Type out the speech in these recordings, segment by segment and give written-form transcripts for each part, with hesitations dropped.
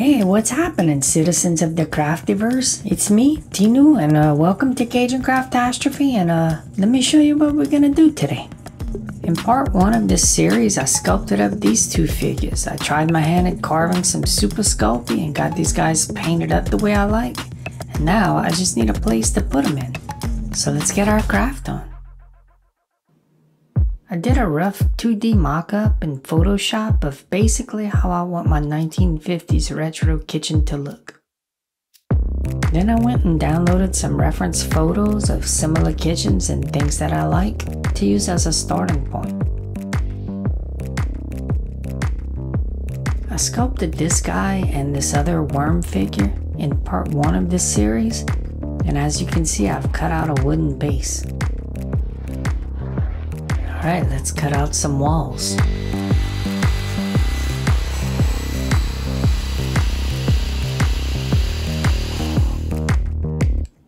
Hey, what's happening, citizens of the Craftiverse? It's me, Tinu, and welcome to Cajun Craftastrophe, and let me show you what we're gonna do today. In part 1 of this series, I sculpted up these two figures. I tried my hand at carving some Super Sculpey and got these guys painted up the way I like. And now I just need a place to put them in. So let's get our craft on. I did a rough 2D mock-up in Photoshop of basically how I want my 1950s retro kitchen to look. Then I went and downloaded some reference photos of similar kitchens and things that I like to use as a starting point. I sculpted this guy and this other worm figure in part 1 of this series, and as you can see, I've cut out a wooden base. Alright, let's cut out some walls.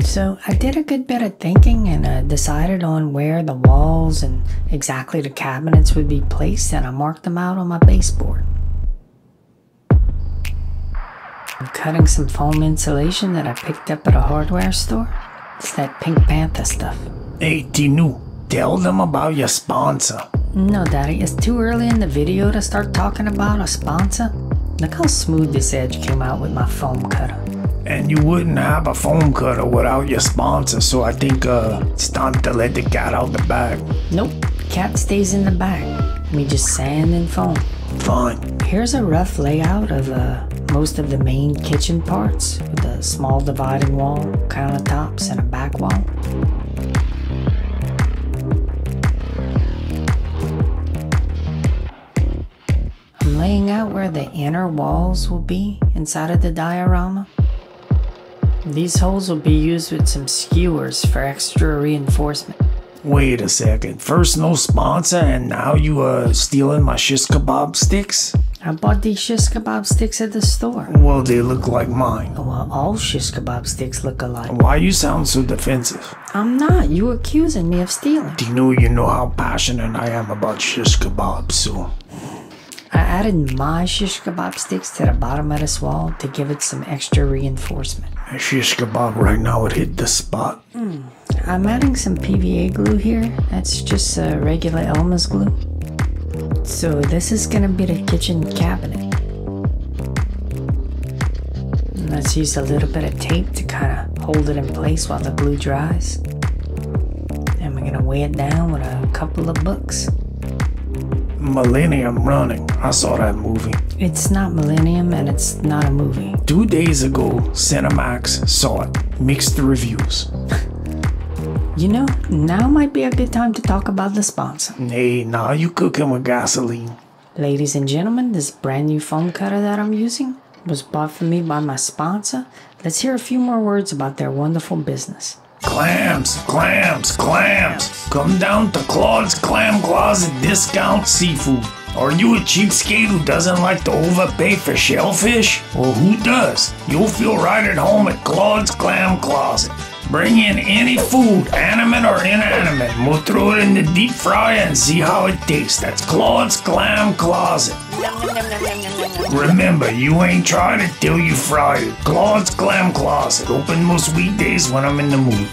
So I did a good bit of thinking and decided on where the walls and exactly the cabinets would be placed, and I marked them out on my baseboard. I'm cutting some foam insulation that I picked up at a hardware store. It's that Pink Panther stuff. Hey Tinu, tell them about your sponsor. No, Daddy, it's too early in the video to start talking about a sponsor. Look how smooth this edge came out with my foam cutter. And you wouldn't have a foam cutter without your sponsor, so I think it's time to let the cat out the bag. Nope, cat stays in the bag. We just sand and foam. Fine. Here's a rough layout of most of the main kitchen parts, with a small dividing wall, countertops, and a back wall. I'm laying out where the inner walls will be inside of the diorama. These holes will be used with some skewers for extra reinforcement. Wait a second. First no sponsor, and now you stealing my shish kebab sticks? I bought these shish kebab sticks at the store. Well, they look like mine. Well, all shish kebab sticks look alike. Why you sound so defensive? I'm not. You accusing me of stealing. Tinu, you know how passionate I am about shish kebab, so... I added my shish kebab sticks to the bottom of this wall to give it some extra reinforcement. A shish kebab right now would hit the spot. I'm adding some PVA glue here. That's just regular Elmer's glue. So this is gonna be the kitchen cabinet. Let's use a little bit of tape to kind of hold it in place while the glue dries. And we're gonna weigh it down with a couple of books. Millennium Running. I saw that movie. It's not Millennium and it's not a movie. 2 days ago, Cinemax saw it. Mixed reviews. You know, now might be a good time to talk about the sponsor. Hey, now you cooking with gasoline. Ladies and gentlemen, this brand new foam cutter that I'm using was bought for me by my sponsor. Let's hear a few more words about their wonderful business. Clams, clams, clams. Come down to Claude's Clam Closet Discount Seafood. Are you a cheapskate who doesn't like to overpay for shellfish? Well, who does? You'll feel right at home at Claude's Clam Closet. Bring in any food, animate or inanimate, and we'll throw it in the deep fryer and see how it tastes. That's Claude's Clam Closet. Remember, you ain't tried it till you fried it. Claude's Clam Closet, open most weekdays when I'm in the mood.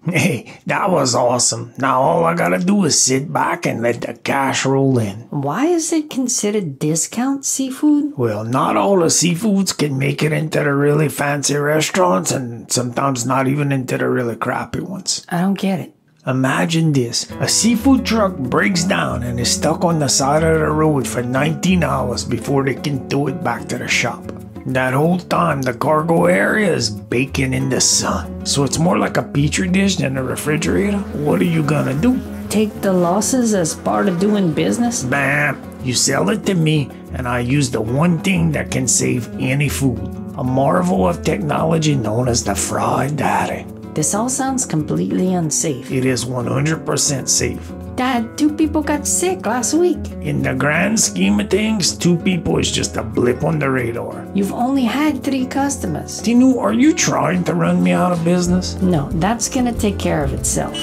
Hey, that was awesome. Now all I gotta do is sit back and let the cash roll in. Why is it considered discount seafood? Well, not all the seafoods can make it into the really fancy restaurants, and sometimes not even into the really crappy ones. I don't get it. Imagine this. A seafood truck breaks down and is stuck on the side of the road for 19 hours before they can tow it back to the shop. That whole time, the cargo area is baking in the sun. So it's more like a petri dish than a refrigerator. What are you gonna do? Take the losses as part of doing business? Bam! You sell it to me, and I use the one thing that can save any food. A marvel of technology known as the Fry Daddy. This all sounds completely unsafe. It is 100% safe. Dad, 2 people got sick last week. In the grand scheme of things, 2 people is just a blip on the radar. You've only had 3 customers. Tinu, are you trying to run me out of business? No, that's gonna take care of itself.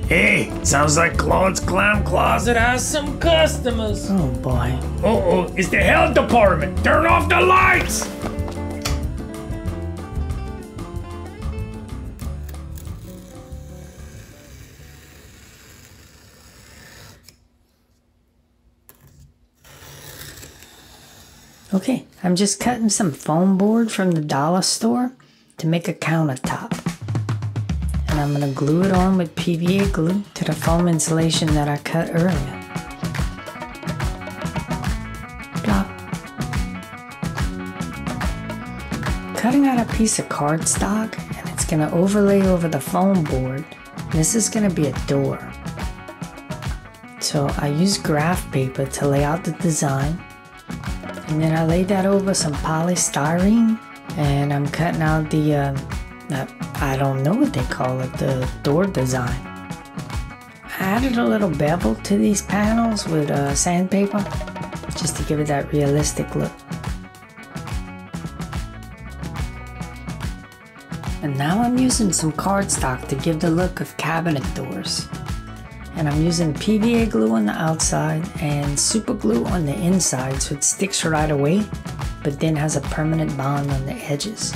Hey, sounds like Claude's Clam Closet has some customers. Oh boy. Uh-oh, it's the health department. Turn off the lights. Okay, I'm just cutting some foam board from the dollar store to make a countertop. And I'm gonna glue it on with PVA glue to the foam insulation that I cut earlier. Plop. Cutting out a piece of cardstock, and it's gonna overlay over the foam board. This is gonna be a door. So I use graph paper to lay out the design. And then I laid that over some polystyrene, and I'm cutting out the, I don't know what they call it, the door design. I added a little bevel to these panels with sandpaper, just to give it that realistic look. And now I'm using some cardstock to give the look of cabinet doors. And I'm using PVA glue on the outside and super glue on the inside so it sticks right away, but then has a permanent bond on the edges.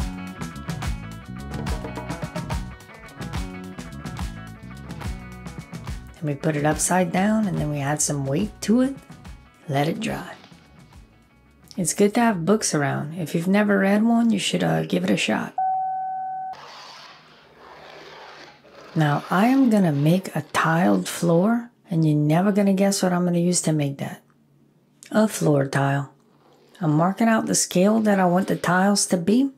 And we put it upside down, and then we add some weight to it, let it dry. It's good to have books around. If you've never read one, you should give it a shot. Now I am gonna make a tiled floor, and you're never gonna guess what I'm gonna use to make that. A floor tile. I'm marking out the scale that I want the tiles to be,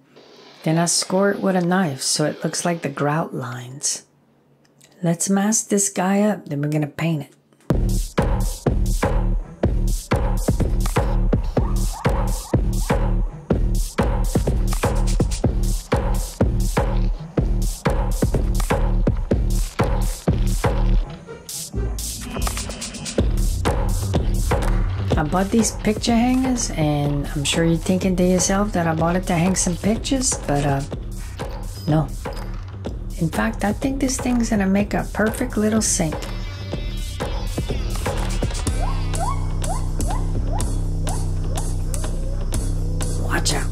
then I score it with a knife so it looks like the grout lines. Let's mask this guy up, then we're gonna paint it. I bought these picture hangers, and I'm sure you're thinking to yourself that I bought it to hang some pictures, but no. In fact, I think this thing's gonna make a perfect little sink. Watch out.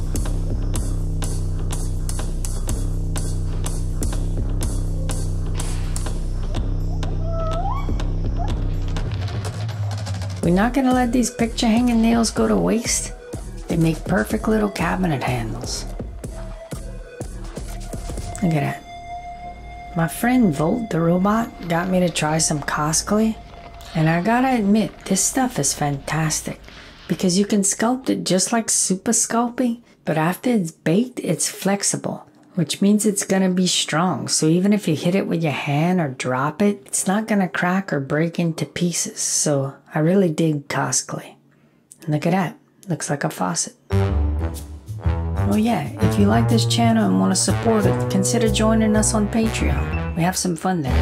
We're not gonna let these picture hanging nails go to waste. They make perfect little cabinet handles. Look at that. My friend Volt the robot got me to try some Cosclay, and I gotta admit, this stuff is fantastic because you can sculpt it just like Super Sculpey, but after it's baked, it's flexible, which means it's gonna be strong. So even if you hit it with your hand or drop it, it's not gonna crack or break into pieces. So I really dig Cosclay. Look at that, looks like a faucet. Oh yeah, if you like this channel and want to support it, consider joining us on Patreon. We have some fun there.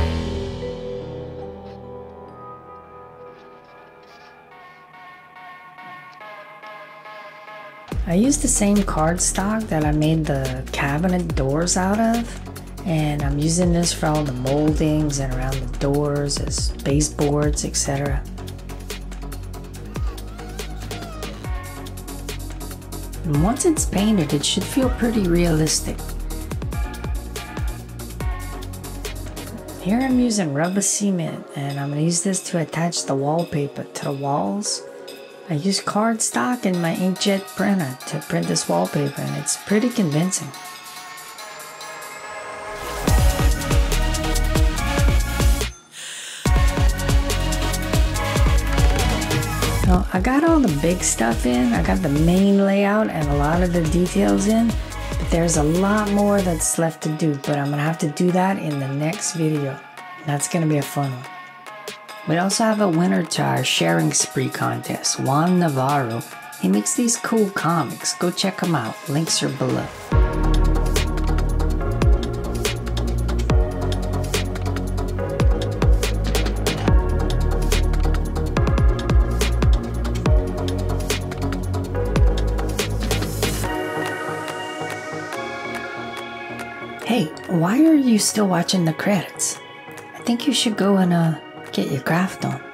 I used the same cardstock that I made the cabinet doors out of, and I'm using this for all the moldings and around the doors as baseboards, etc. And once it's painted, it should feel pretty realistic. Here I'm using rubber cement, and I'm going to use this to attach the wallpaper to the walls. I use cardstock and my inkjet printer to print this wallpaper, and it's pretty convincing. Now, I got all the big stuff in. I got the main layout and a lot of the details in, but there's a lot more that's left to do, but I'm gonna have to do that in the next video. That's gonna be a fun one. We also have a winner to our sharing spree contest, Juan Navarro. He makes these cool comics. Go check him out. Links are below. Hey, why are you still watching the credits? I think you should go and get your craft on.